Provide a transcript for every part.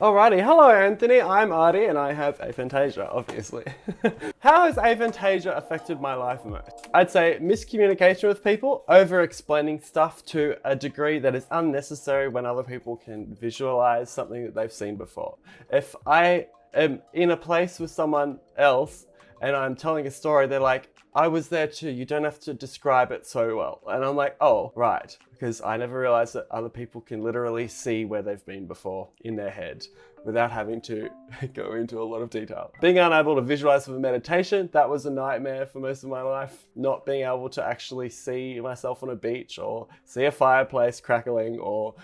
Alrighty, hello Anthony, I'm Artie and I have aphantasia, obviously. How has aphantasia affected my life most? I'd say miscommunication with people, over-explaining stuff to a degree that is unnecessary when other people can visualize something that they've seen before. If I am in a place with someone else and I'm telling a story, they're like, I was there too, you don't have to describe it so well. And I'm like, oh, right. Because I never realized that other people can literally see where they've been before in their head without having to go into a lot of detail. Being unable to visualize with meditation, that was a nightmare for most of my life. Not being able to actually see myself on a beach or see a fireplace crackling or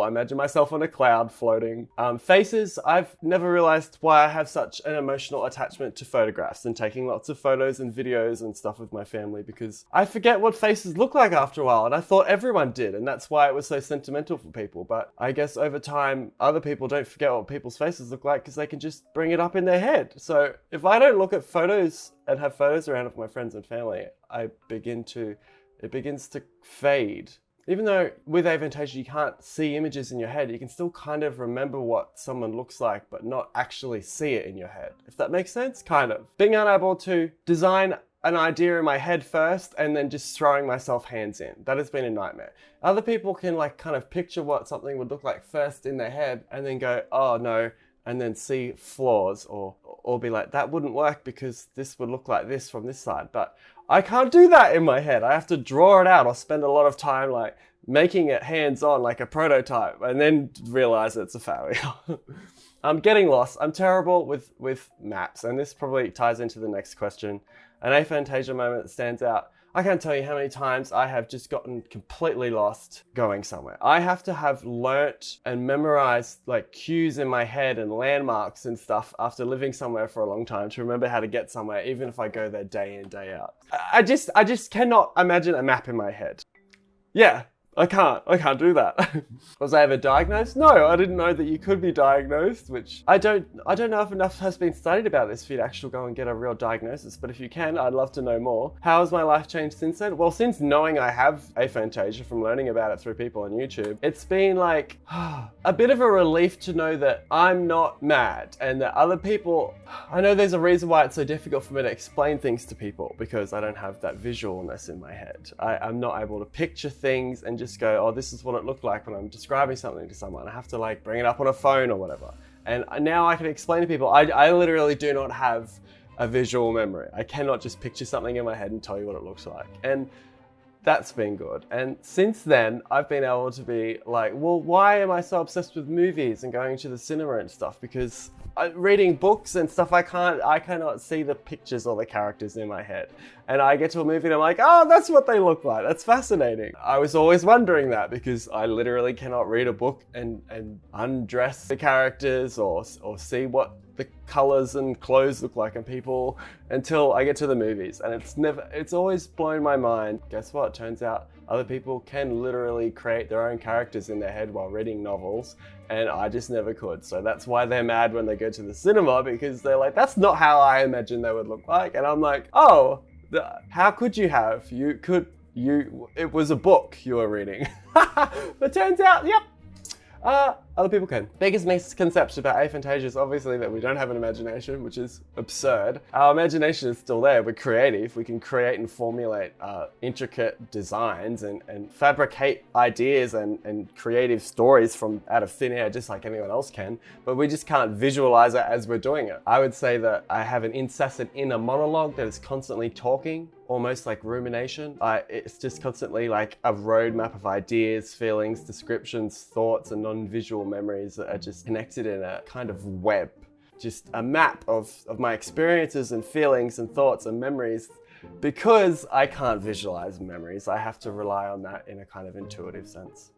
imagine myself on a cloud floating. Faces, I've never realized why I have such an emotional attachment to photographs and taking lots of photos and videos and stuff with my family because I forget what faces look like after a while, and I thought everyone did, and that's why it was so sentimental for people. But I guess over time, other people don't forget what people's faces look like because they can just bring it up in their head. So if I don't look at photos and have photos around of my friends and family, it begins to fade. Even though with aphantasia you can't see images in your head, you can still kind of remember what someone looks like, but not actually see it in your head. If that makes sense, kind of. Being unable to design an idea in my head first and then just throwing myself hands in. That has been a nightmare. Other people can like kind of picture what something would look like first in their head and then go, oh no, and then see flaws or be like, that wouldn't work because this would look like this from this side. But I can't do that in my head. I have to draw it out or spend a lot of time like making it hands-on like a prototype and then realize it's a failure. I'm getting lost. I'm terrible with maps, and this probably ties into the next question. An aphantasia moment that stands out. I can't tell you how many times I have just gotten completely lost going somewhere. I have to have learnt and memorized like cues in my head and landmarks and stuff after living somewhere for a long time to remember how to get somewhere, even if I go there day in, day out. I just cannot imagine a map in my head. Yeah. I can't do that. Was I ever diagnosed? No, I didn't know that you could be diagnosed, which I don't know if enough has been studied about this for you to actually go and get a real diagnosis, but if you can, I'd love to know more. How has my life changed since then? Well, since knowing I have aphantasia from learning about it through people on YouTube, it's been like a bit of a relief to know that I'm not mad and that other people, I know there's a reason why it's so difficult for me to explain things to people because I don't have that visualness in my head. I'm not able to picture things and just go, oh, this is what it looked like when I'm describing something to someone. I have to like bring it up on a phone or whatever. And now I can explain to people, I literally do not have a visual memory. I cannot just picture something in my head and tell you what it looks like. And that's been good. And since then, I've been able to be like, well, why am I so obsessed with movies and going to the cinema and stuff? Because reading books and stuff, I cannot see the pictures or the characters in my head. And I get to a movie and I'm like, oh, that's what they look like. That's fascinating. I was always wondering that because I literally cannot read a book and undress the characters or see what the colors and clothes look like in people until I get to the movies. And it's always blown my mind. Guess what? Turns out other people can literally create their own characters in their head while reading novels, and I just never could. So that's why they're mad when they go to the cinema, because they're like, that's not how I imagined they would look like. And I'm like, oh, how could you have? It was a book you were reading. But turns out, yep, other people can. Biggest misconception about aphantasia is obviously that we don't have an imagination, which is absurd. Our imagination is still there. We're creative. We can create and formulate intricate designs and fabricate ideas and creative stories from out of thin air, just like anyone else can, but we just can't visualize it as we're doing it. I would say that I have an incessant inner monologue that is constantly talking, almost like rumination. It's just constantly like a roadmap of ideas, feelings, descriptions, thoughts, and non-visual memories that are just connected in a kind of web. Just a map of my experiences and feelings and thoughts and memories. Because I can't visualize memories, I have to rely on that in a kind of intuitive sense.